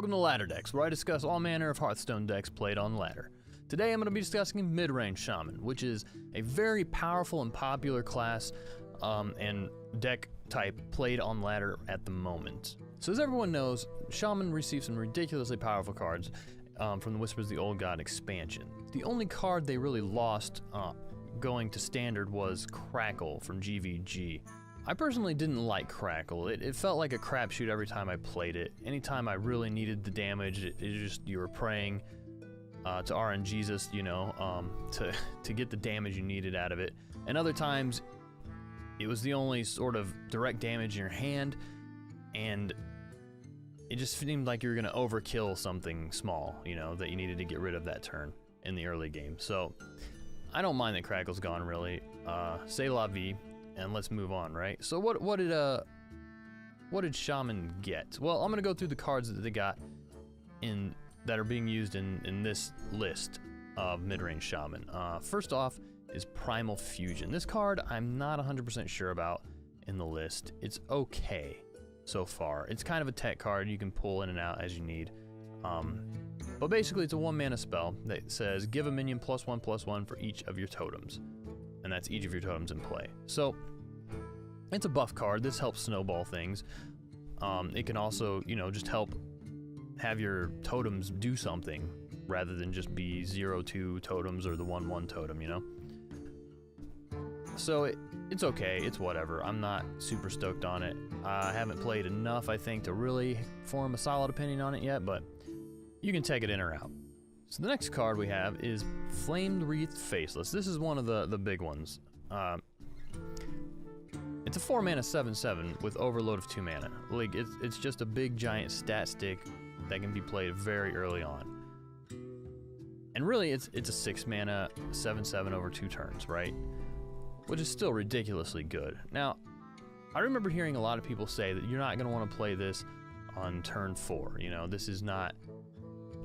Welcome to Ladder Decks, where I discuss all manner of Hearthstone decks played on ladder. Today I'm going to be discussing Midrange Shaman, which is a very powerful and popular class and deck type played on ladder at the moment. So as everyone knows, Shaman received some ridiculously powerful cards from the Whispers of the Old God expansion. The only card they really lost going to Standard was Crackle from GVG. I personally didn't like Crackle. It felt like a crapshoot every time I played it. Anytime I really needed the damage, you were praying to RNGesus, you know, to get the damage you needed out of it. And other times, it was the only sort of direct damage in your hand, and it just seemed like you were gonna overkill something small, you know, that you needed to get rid of that turn in the early game. So, I don't mind that Crackle's gone, really. C'est la vie. And let's move on, right? So what did Shaman get? Well, I'm gonna go through the cards that they got that are being used in this list of Midrange Shaman. First off is Primal Fusion. This card I'm not 100% sure about in the list. It's okay so far. It's kind of a tech card you can pull in and out as you need. But basically it's a 1-mana spell that says give a minion +1/+1 for each of your totems. And that's each of your totems in play. So, it's a buff card. This helps snowball things. It can also, you know, just help have your totems do something rather than just be 0/2 totems or the 1/1 totem, you know? So, it's okay. It's whatever. I'm not super stoked on it. I haven't played enough, I think, to really form a solid opinion on it yet, but you can take it in or out. So the next card we have is Flamed Wreath Faceless. This is one of the big ones. It's a 4-mana 7/7 with overload of 2 mana. Like it's just a big giant stat stick that can be played very early on. And really it's a 6-mana 7/7 over 2 turns, right? Which is still ridiculously good. Now, I remember hearing a lot of people say that you're not gonna wanna play this on turn 4. You know, this is not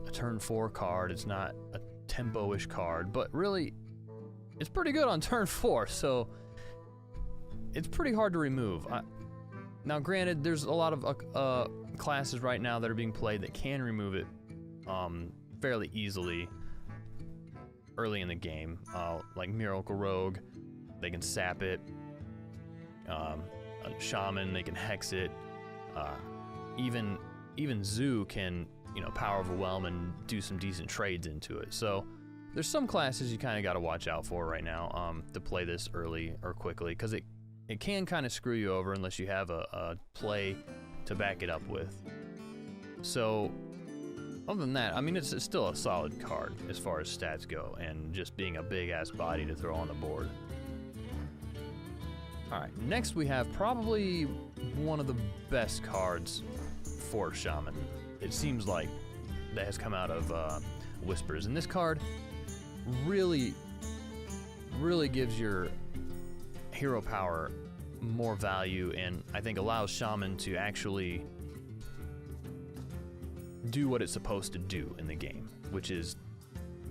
a turn 4 card, it's not a tempo-ish card, but really, it's pretty good on turn 4, so it's pretty hard to remove. Now granted, there's a lot of classes right now that are being played that can remove it fairly easily early in the game, like Miracle Rogue, they can sap it, a Shaman, they can hex it, even Zoo can, you know, power overwhelm and do some decent trades into it. So there's some classes you kind of got to watch out for right now to play this early or quickly, because it can kind of screw you over unless you have a play to back it up with. So other than that, I mean, it's still a solid card as far as stats go, and just being a big ass body to throw on the board. All right, next we have probably one of the best cards for Shaman. It seems like that has come out of Whispers, and this card really gives your hero power more value, and I think allows Shaman to actually do what it's supposed to do in the game, which is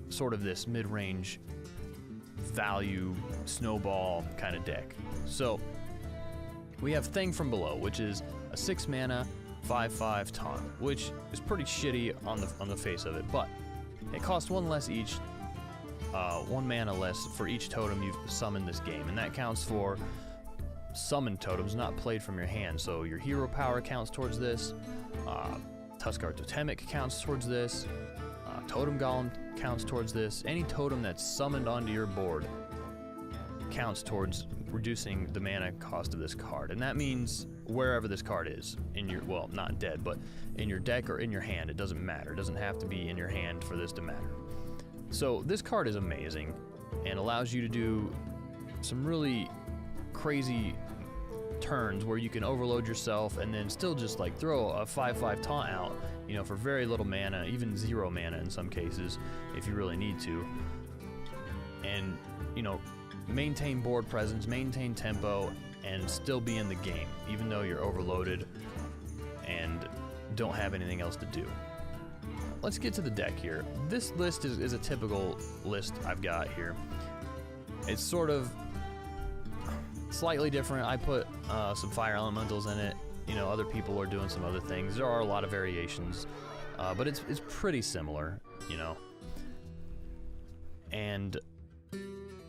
sort of this mid-range value snowball kind of deck. So we have Thing from Below, which is a 6-mana 5/5 taunt, which is pretty shitty on the face of it, but it costs 1 less each, 1 mana less for each totem you've summoned this game, and that counts for summoned totems not played from your hand. So your hero power counts towards this, Tuskar Totemic counts towards this, Totem Golem counts towards this. Any totem that's summoned onto your board counts towards reducing the mana cost of this card, and that means wherever this card is in your, well, not dead, but in your deck or in your hand, it doesn't matter. It doesn't have to be in your hand for this to matter. So this card is amazing and allows you to do some really crazy turns where you can overload yourself and then still just like throw a 5/5 taunt out, you know, for very little mana, even 0 mana in some cases, if you really need to. And, you know, maintain board presence, maintain tempo, and still be in the game, even though you're overloaded and don't have anything else to do. Let's get to the deck here. This list is a typical list I've got here. It's sort of slightly different. I put some fire elementals in it. You know, other people are doing some other things. There are a lot of variations. but it's pretty similar, you know. And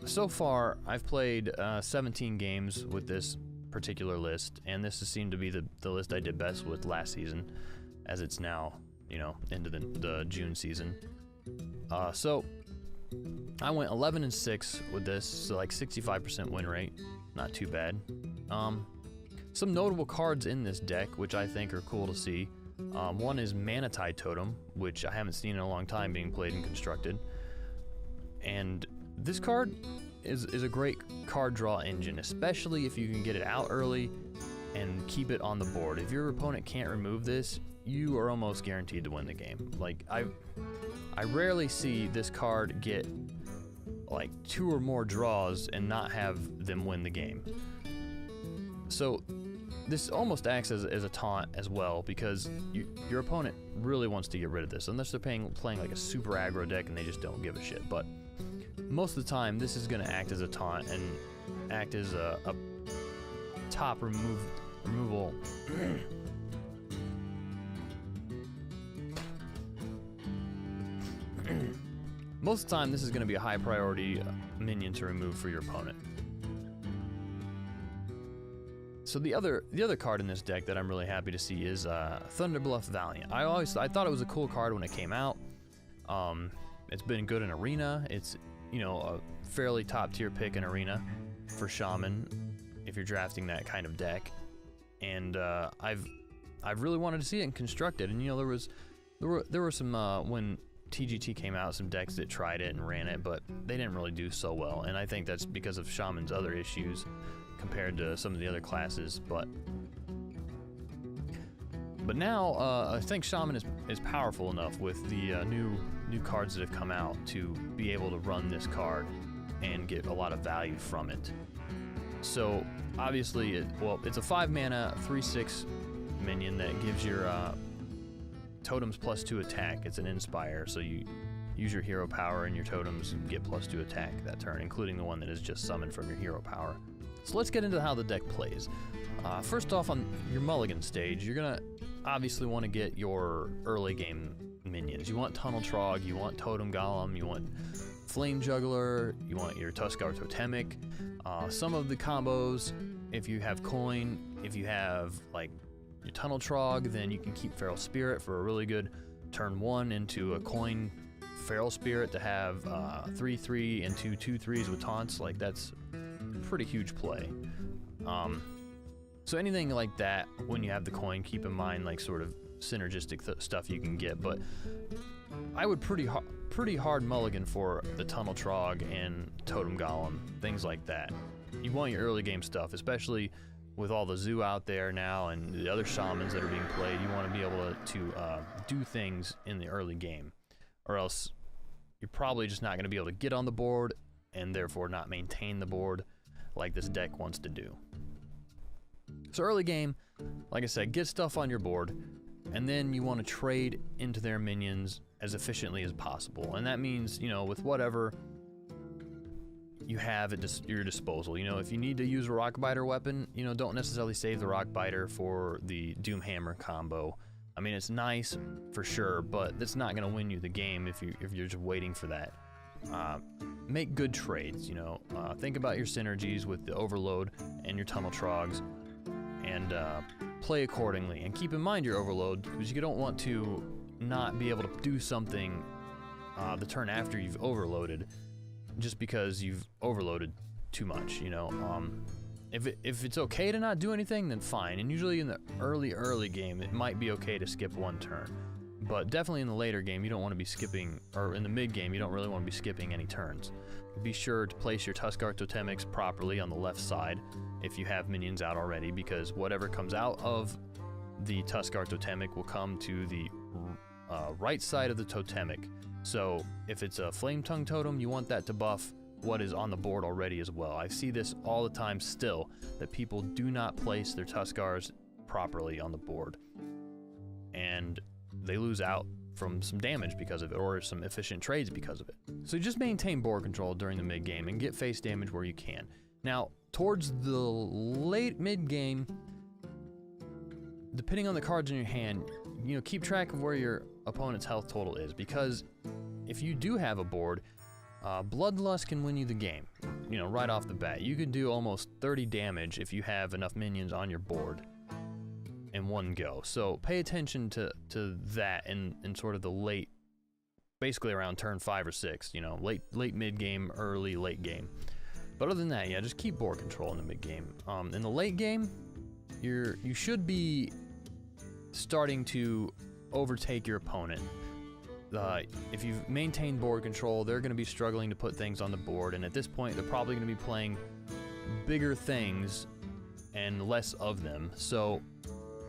so far, I've played 17 games with this particular list, and this has seemed to be the list I did best with last season, as it's now, you know, into the June season. So I went 11-6 with this, so like 65% win rate, not too bad. Some notable cards in this deck, which I think are cool to see. One is Mana Tide Totem, which I haven't seen in a long time being played and constructed. And this card is a great card draw engine, especially if you can get it out early and keep it on the board. If your opponent can't remove this, you are almost guaranteed to win the game. Like, I rarely see this card get like 2 or more draws and not have them win the game. So this almost acts as a taunt as well, because your opponent really wants to get rid of this, unless they're playing like a super aggro deck and they just don't give a shit. But most of the time, this is going to act as a taunt and act as a top removal. Most of the time, this is going to be a high priority minion to remove for your opponent. So the other card in this deck that I'm really happy to see is Thunderbluff Valiant. I thought it was a cool card when it came out. It's been good in Arena. It's, you know, a fairly top tier pick in Arena for Shaman if you're drafting that kind of deck. And I've really wanted to see it constructed. And you know, there were some when TGT came out, some decks that tried it and ran it, but they didn't really do so well. And I think that's because of Shaman's other issues compared to some of the other classes. But now I think Shaman is powerful enough with the new cards that have come out to be able to run this card and get a lot of value from it. So obviously, it's a 5 mana 3/6 minion that gives your totems +2 attack. It's an Inspire, so you use your hero power and your totems get +2 attack that turn, including the one that is just summoned from your hero power. So let's get into how the deck plays. First off, on your mulligan stage, you're gonna obviously want to get your early game minions. You want Tunnel Trog, you want Totem Golem, you want Flame Juggler, you want your Tuskar Totemic. Some of the combos, if you have coin, if you have like your Tunnel Trog, then you can keep Feral Spirit for a really good turn 1 into a coin Feral Spirit to have 3/3 and 2/2/3s with taunts. Like, that's pretty huge play. So anything like that, when you have the coin, keep in mind like sort of synergistic stuff you can get. But I would pretty hard mulligan for the Tunnel Trog and Totem Golem, things like that. You want your early game stuff, especially with all the zoo out there now and the other shamans that are being played. You want to be able to do things in the early game, or else you're probably just not going to be able to get on the board and therefore not maintain the board like this deck wants to do. So early game, like I said, get stuff on your board, and then you want to trade into their minions as efficiently as possible. And that means, you know, with whatever you have at your disposal. You know, if you need to use a Rockbiter weapon, you know, don't necessarily save the Rockbiter for the Doom Hammer combo. I mean, it's nice for sure, but that's not going to win you the game if you're just waiting for that. Make good trades, you know. Think about your synergies with the Overload and your Tunnel Trogs, and play accordingly. And keep in mind your Overload, because you don't want to not be able to do something the turn after you've overloaded, just because you've overloaded too much, you know. If it's okay to not do anything, then fine. And usually in the early game, it might be okay to skip one turn. But definitely in the later game, you don't want to be skipping, or in the mid game, you don't really want to be skipping any turns. Be sure to place your Tuskar Totemics properly on the left side if you have minions out already, because whatever comes out of the Tuskar Totemic will come to the right side of the Totemic. So if it's a Flame Tongue Totem, you want that to buff what is on the board already as well. I see this all the time still, that people do not place their Tuskars properly on the board, and they lose out from some damage because of it, or some efficient trades because of it. So just maintain board control during the mid game and get face damage where you can. Now, towards the late mid game, depending on the cards in your hand, you know, keep track of where your opponent's health total is, because if you do have a board, Bloodlust can win you the game, you know, right off the bat. You can do almost 30 damage if you have enough minions on your board in one go. So pay attention to that in sort of the late, basically around turn 5 or 6, you know, late mid game, early late game. But other than that, yeah, just keep board control in the mid game. In the late game, you should be starting to overtake your opponent. If you've maintained board control, they're going to be struggling to put things on the board, and at this point they're probably going to be playing bigger things and less of them, so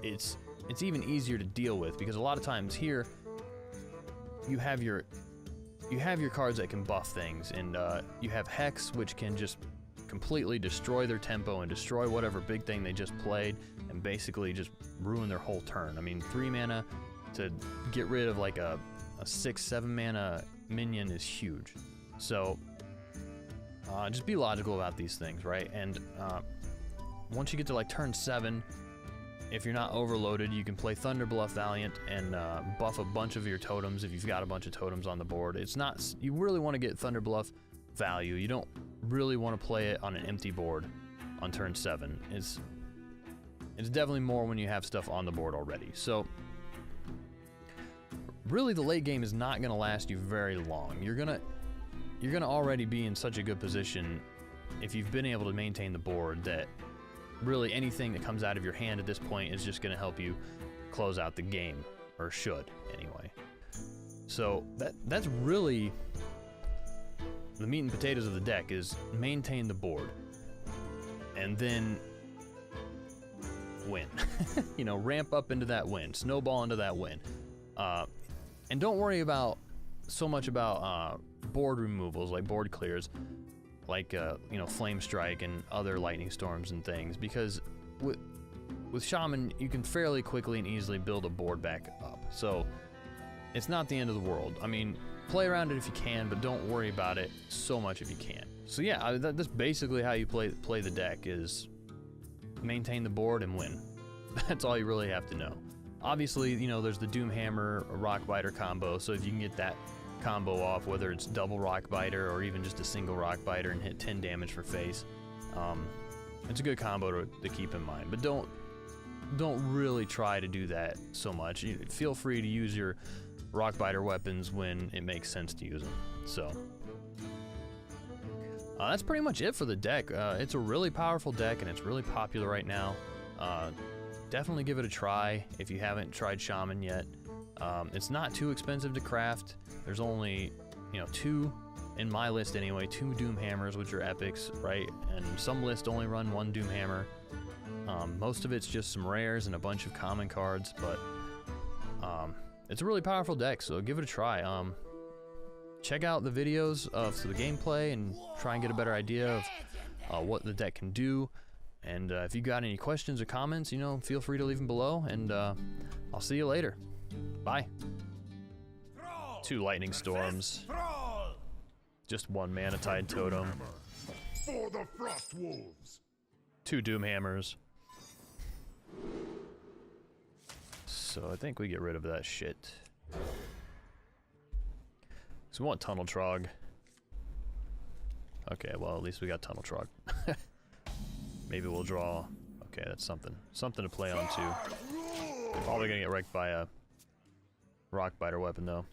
it's even easier to deal with, because a lot of times here you have your cards that can buff things, and you have Hex, which can just completely destroy their tempo and destroy whatever big thing they just played and basically just ruin their whole turn. I mean, 3 mana to get rid of like a 6-7 mana minion is huge. So just be logical about these things, right? And once you get to like turn 7, if you're not overloaded, you can play Thunderbluff Valiant and buff a bunch of your totems if you've got a bunch of totems on the board. It's not, you really want to get Thunderbluff value. You don't really want to play it on an empty board on turn 7. It's definitely more when you have stuff on the board already. So really, the late game is not going to last you very long. You're gonna already be in such a good position if you've been able to maintain the board that really anything that comes out of your hand at this point is just going to help you close out the game, or should anyway. So that's really the meat and potatoes of the deck, is maintain the board and then win. You know, ramp up into that win, snowball into that win. And don't worry so much about board removals, like board clears, like you know, Flame Strike and other Lightning Storms and things, because with Shaman you can fairly quickly and easily build a board back up. So it's not the end of the world. I mean, play around it if you can, but don't worry about it so much if you can. So yeah, that's basically how you play the deck, is maintain the board and win. That's all you really have to know. Obviously, you know, there's the Doomhammer Rockbiter combo, so if you can get that combo off, whether it's double Rockbiter or even just a single Rockbiter and hit 10 damage for face, it's a good combo to keep in mind. But don't really try to do that so much. Feel free to use your Rockbiter weapons when it makes sense to use them. So that's pretty much it for the deck. It's a really powerful deck, and it's really popular right now. Definitely give it a try if you haven't tried Shaman yet. It's not too expensive to craft. There's only, you know, 2 in my list anyway, 2 Doomhammers, which are epics, right? And some lists only run 1 Doomhammer. Most of it's just some rares and a bunch of common cards, but it's a really powerful deck, so give it a try. Check out the videos of the gameplay and try and get a better idea of what the deck can do. And if you got any questions or comments, you know, feel free to leave them below, and I'll see you later. Bye. 2 Lightning Storms. Just 1 Mana Tide Totem. For the Frost Wolves. 2 Doomhammers. So I think we get rid of that shit. So we want Tunnel Trog. Okay, well, at least we got Tunnel Trog. Maybe we'll draw. Okay, that's something to play on too. Probably gonna get wrecked by a Rockbiter weapon though.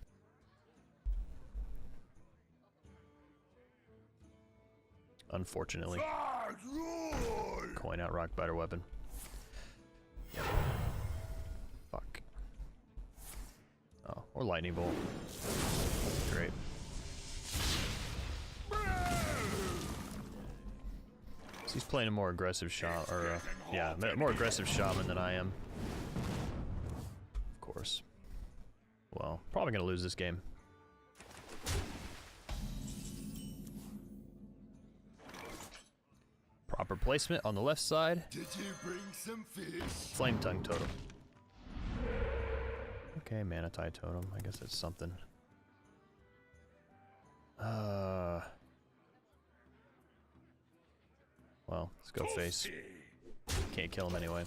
Unfortunately. Coin out Rockbiter weapon. Fuck. Oh, or Lightning Bolt. Great. So he's playing a more aggressive shaman, or yeah, more aggressive shaman than I am. Of course. Well, probably gonna lose this game. Proper placement on the left side. Did you bring some fish? Flame Tongue Totem. Okay, Mana Tide Totem. I guess that's something. Well, let's go face. Can't kill him anyway.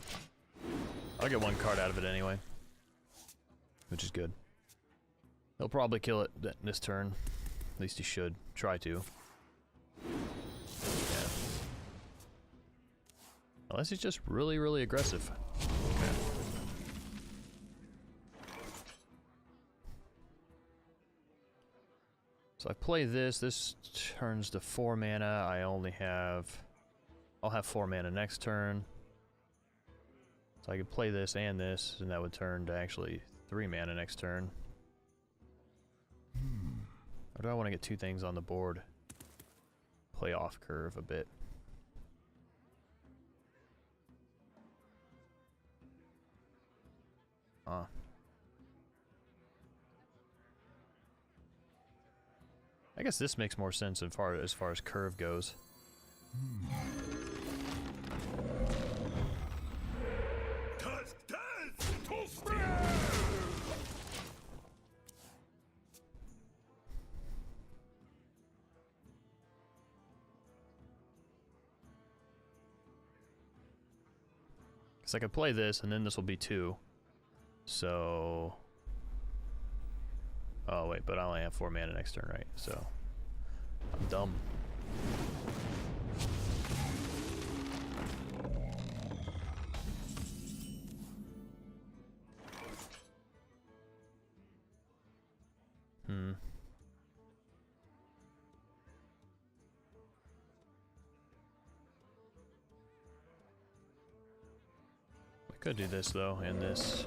I'll get 1 card out of it anyway. which is good. He'll probably kill it this turn. At least he should. Try to. Yeah. Unless he's just really, really aggressive. Okay. So I play this. This turns to 4 mana. I'll have 4 mana next turn. So I could play this and this, and that would turn to actually 3 mana next turn. Or do I want to get 2 things on the board? Play off curve a bit. I guess this makes more sense as far as curve goes. Because I could play this, and then this will be 2. So... Oh, wait, but I only have 4 mana next turn, right? So... I'm dumb. I could do this, though, and this.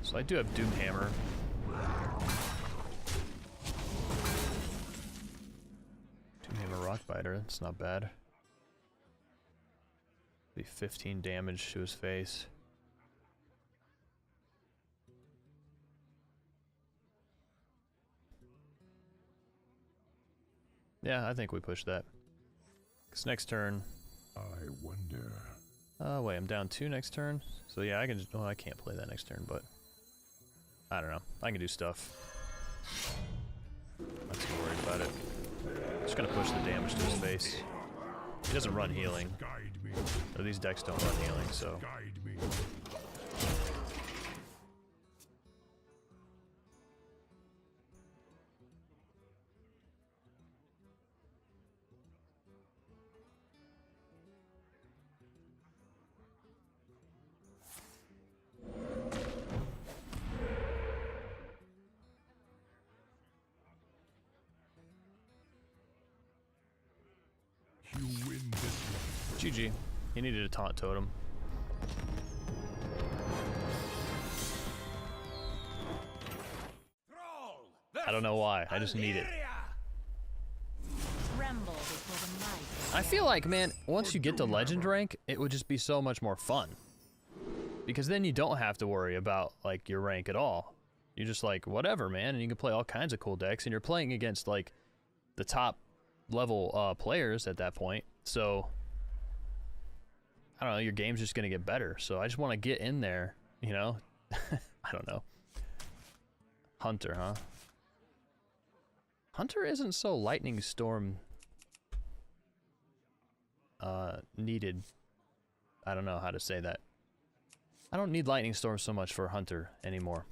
So I do have Doomhammer. Doomhammer Rockbiter, that's not bad. Be 15 damage to his face. Yeah, I think we push that. Because next turn... I wonder... wait, I'm down 2 next turn? So yeah, I can just... Well, I can't play that next turn, but... I don't know. I can do stuff. Not too worried about it. Just gonna push the damage to his face. He doesn't run healing. Or these decks don't run healing, so... GG. He needed a taunt totem. I don't know why. I just need it. I feel like, man, once you get to legend rank, it would just be so much more fun. Because then you don't have to worry about, like, your rank at all. You're just like, whatever, man, and you can play all kinds of cool decks, and you're playing against, like, the top level players at that point. So... I don't know, your game's just gonna get better, so I just want to get in there, you know? I don't know. Hunter, huh? Hunter isn't so Lightning Storm needed. I don't know how to say that. I don't need Lightning Storm so much for Hunter anymore.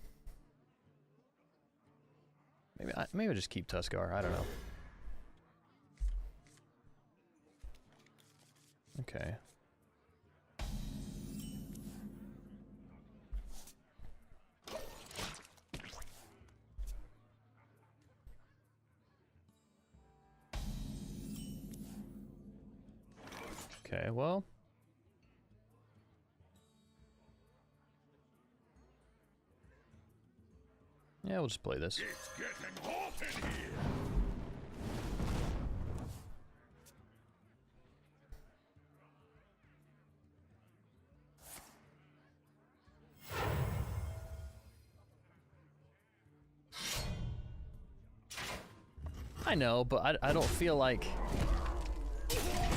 Maybe I just keep Tuskar, I don't know. Okay. Okay, well. Yeah, we'll just play this. It's getting hot in here. I know, but I don't feel like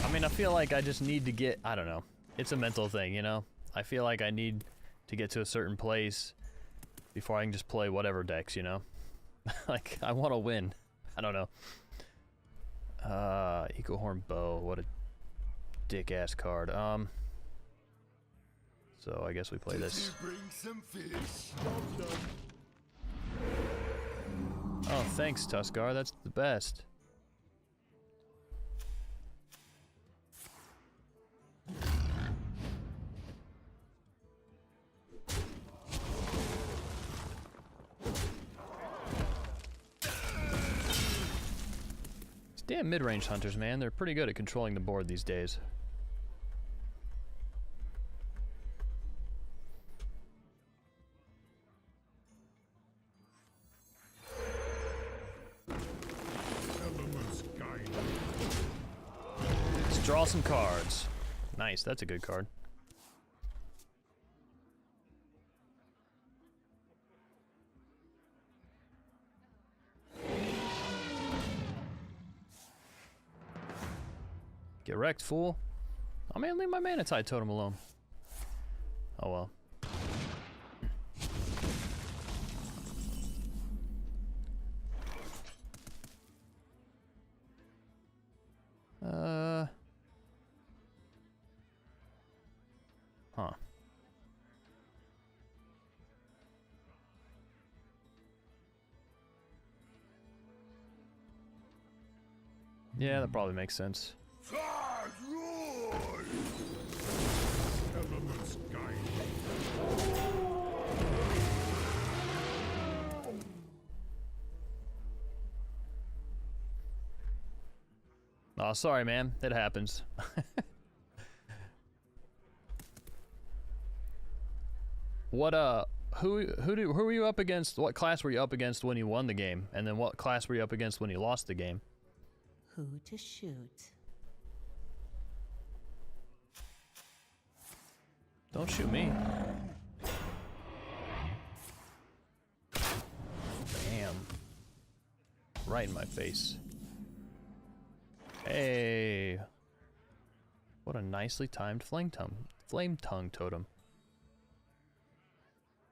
I mean, I feel like I just need to get, I don't know. It's a mental thing, you know? I feel like I need to get to a certain place before I can just play whatever decks, you know? Like, I want to win. I don't know. Eco-Horn Bow, what a dick-ass card. So I guess we play this. Bring some fish. Oh, thanks, Tuskar. That's the best. These damn mid-range hunters, man. They're pretty good at controlling the board these days. Let's draw some cards. Nice, that's a good card. Get wrecked, fool. Oh man, leave my Manatide totem alone. Oh well. Huh. Yeah, that probably makes sense. Elements guide. Oh, sorry, man. It happens. What who were you up against? What class were you up against when you won the game? And then what class were you up against when you lost the game? Who to shoot? Don't shoot me. Damn. Right in my face. Hey. What a nicely timed flame tongue totem.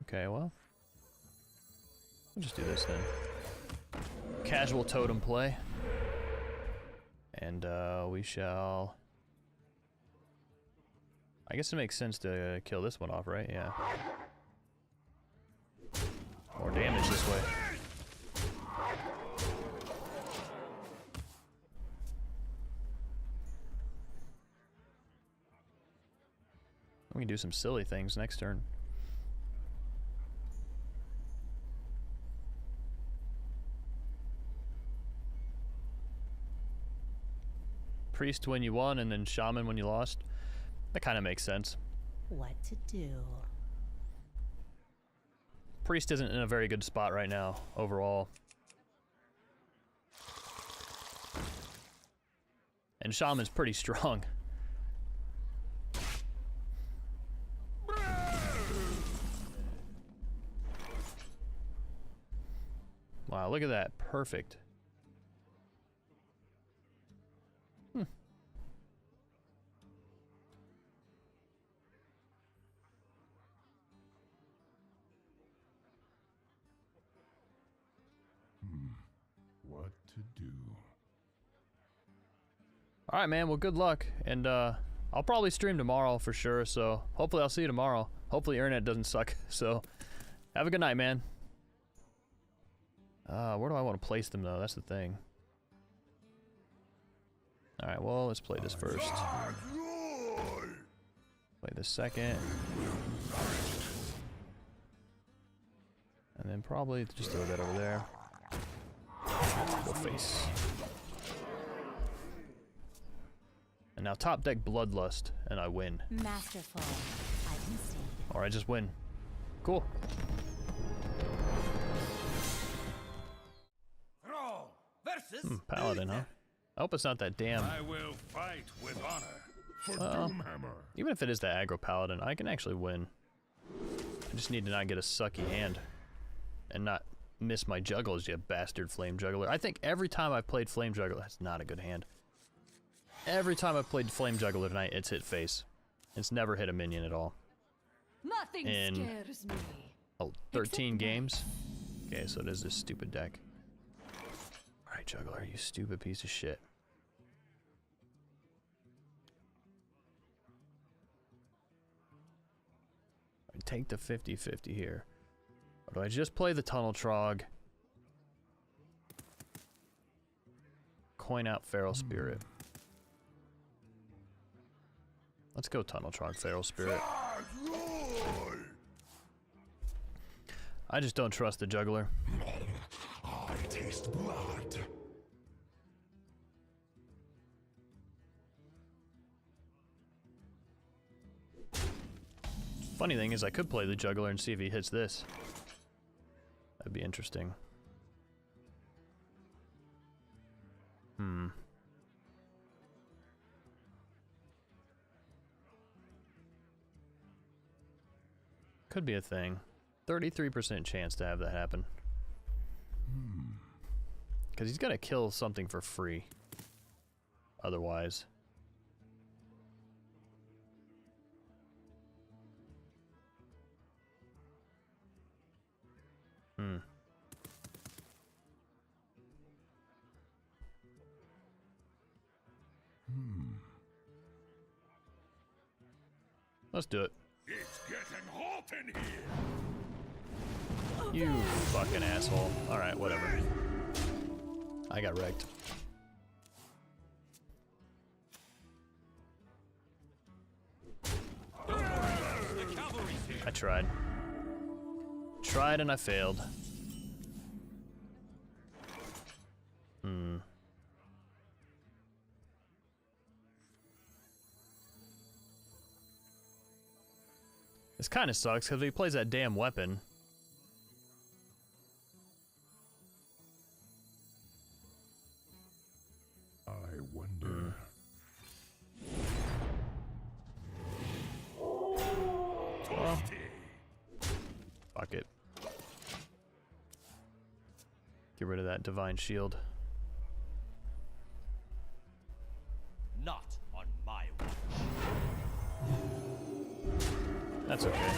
Okay, well. We'll just do this then. Casual totem play. And we shall... I guess it makes sense to kill this one off, right? Yeah. More damage this way. We can do some silly things next turn. Priest when you won, and then Shaman when you lost. That kind of makes sense. What to do? Priest isn't in a very good spot right now, overall. And Shaman's pretty strong. Wow, look at that. Perfect. What to do? All right, man. Well, good luck. And I'll probably stream tomorrow for sure. So hopefully I'll see you tomorrow. Hopefully internet doesn't suck. So have a good night, man. Where do I want to place them, though? That's the thing. All right, well, let's play this first. Play this second. And then probably just throw that over there. Go face. And now top deck Bloodlust, and I win. Masterful. I can see. Or I just win. Cool. Paladin, huh? I hope it's not that damn... I will fight with honor for Doomhammer. Even if it is that aggro Paladin, I can actually win. I just need to not get a sucky hand. And not miss my juggles, you bastard Flame Juggler. I think every time I've played Flame Juggler, that's not a good hand. Every time I've played Flame Juggler tonight, it's hit face. It's never hit a minion at all. Nothing scares me. Oh, 13 games? Okay, so it is this stupid deck. Alright, Juggler, you stupid piece of shit. I take the 50-50 here. Or do I just play the Tunnel Trog? Coin out Feral Spirit. Let's go Tunnel Trog Feral Spirit. I just don't trust the Juggler. I taste blood. Funny thing is, I could play the Juggler and see if he hits this. That'd be interesting. Could be a thing. 33% chance to have that happen. Because he's got to kill something for free. Otherwise. Let's do it. It's getting hot in here. You fucking asshole. Alright, whatever. I got wrecked. I tried. Tried and I failed. This kind of sucks because he plays that damn weapon. I wonder. Well, fuck it. Get rid of that divine shield. Not on my watch. That's okay.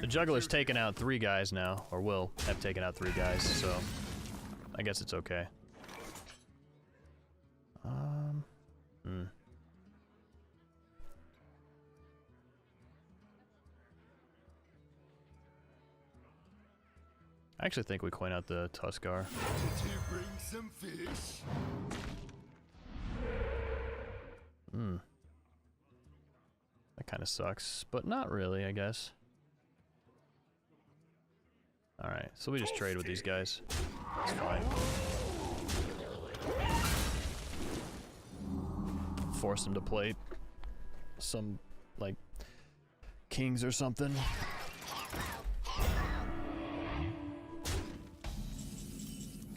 The Juggler's taken out 3 guys now, or will have taken out 3 guys, so I guess it's okay. I actually think we coin out the Tuskar. Did you bring some fish? That kind of sucks, but not really, I guess. Alright, so we just trade with these guys. It's fine. Force them to play some, like, kings or something.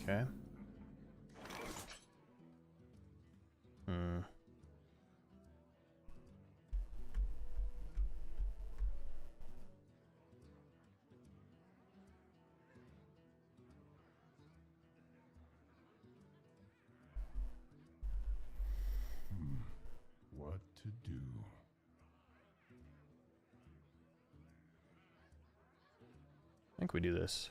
Okay. What to do? I think we do this.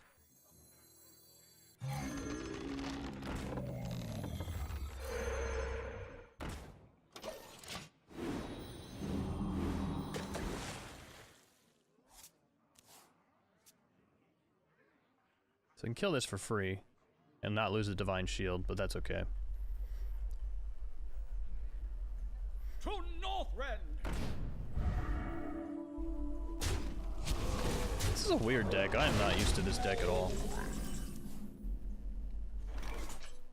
So we can kill this for free and not lose the divine shield, but that's okay. To Northrend! This is a weird deck. I am not used to this deck at all.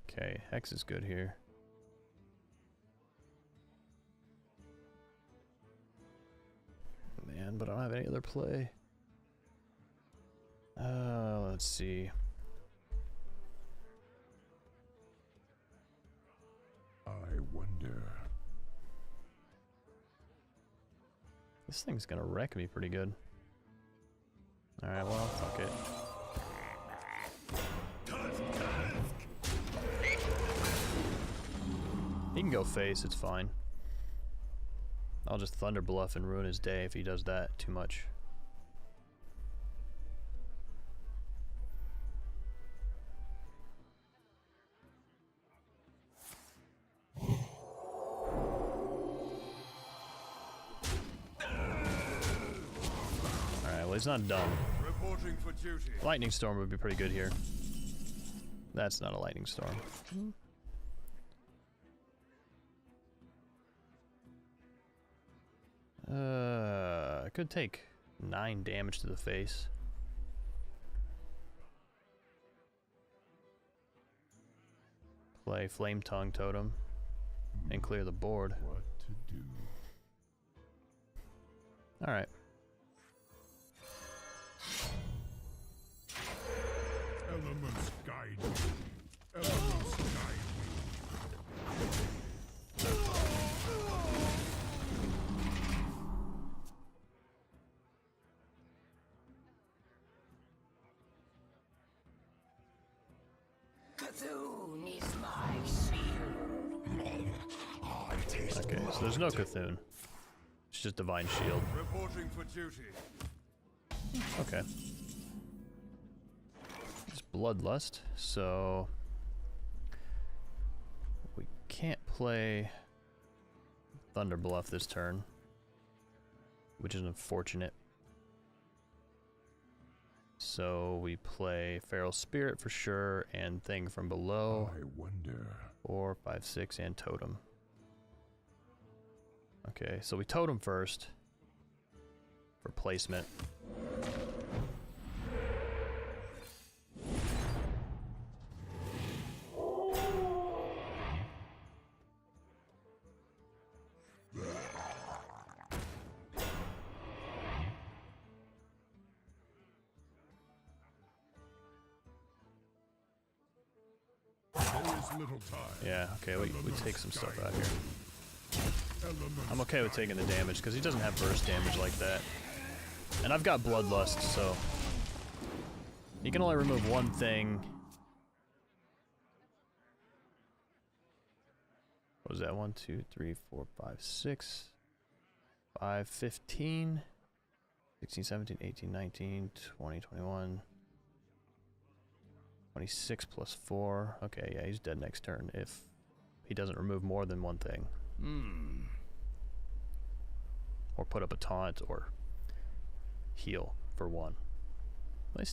Okay, Hex is good here. Man, but I don't have any other play. Let's see. I wonder. This thing's gonna wreck me pretty good. Alright, well, fuck it. He can go face, it's fine. I'll just Thunder Bluff and ruin his day if he does that too much. Alright, well he's not done. Reporting for duty. Lightning Storm would be pretty good here. That's not a Lightning Storm. I could take 9 damage to the face. Play Flame Tongue Totem and clear the board. What to do? Alright. Elements guide me. Elements guide Okay, so there's no Cthulhu. It's just Divine Shield. me. Reporting for duty. Okay. It's Bloodlust, so we can't play Thunder Bluff this turn, which is unfortunate. So we play Feral Spirit for sure, and Thing from Below. I wonder. 4, 5, 6, and Totem. Okay, so we Totem first for placement. Little time. Yeah, okay, we take some stuff out here. Elements I'm okay with taking the damage because he doesn't have burst damage like that. And I've got Bloodlust, so he can only remove one thing. What was that? 1, 2, 3, 4, 5, 6, 5, 15, 16, 17, 18, 19, 20, 21, 26 plus 4. Okay, yeah, he's dead next turn if he doesn't remove more than one thing. Or put up a taunt or heal for 1. Well, he's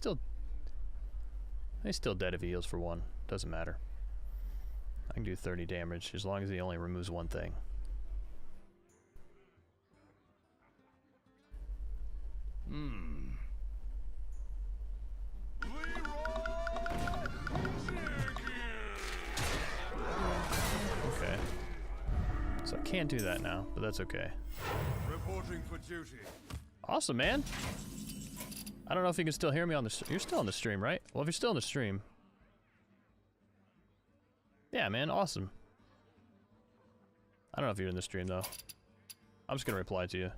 still dead if he heals for 1. Doesn't matter. I can do 30 damage as long as he only removes one thing. Okay. So I can't do that now, but that's okay. reporting for duty. Awesome, man. I don't know if you can still hear me on the... You're still on the stream, right? Well, if you're still on the stream... Yeah, man, awesome. I don't know if you're in the stream, though. I'm just gonna reply to you.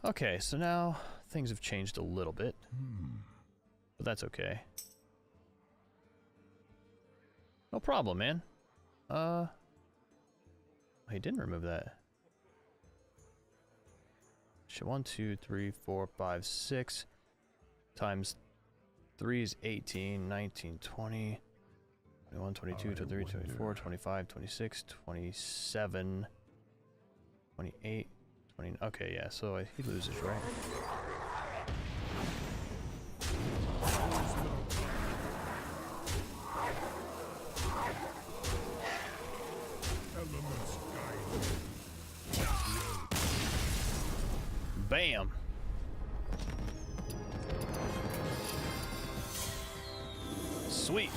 Okay, so now things have changed a little bit. But that's okay. No problem, man. He didn't remove that. Shit, 1, 2, 3, 4, 5, 6 times 3 is 18, 19, 20, 21, 22, 23, 24, 25, 26, 27, 28, 20. Okay, yeah, so he loses, right? Bam! Sweet.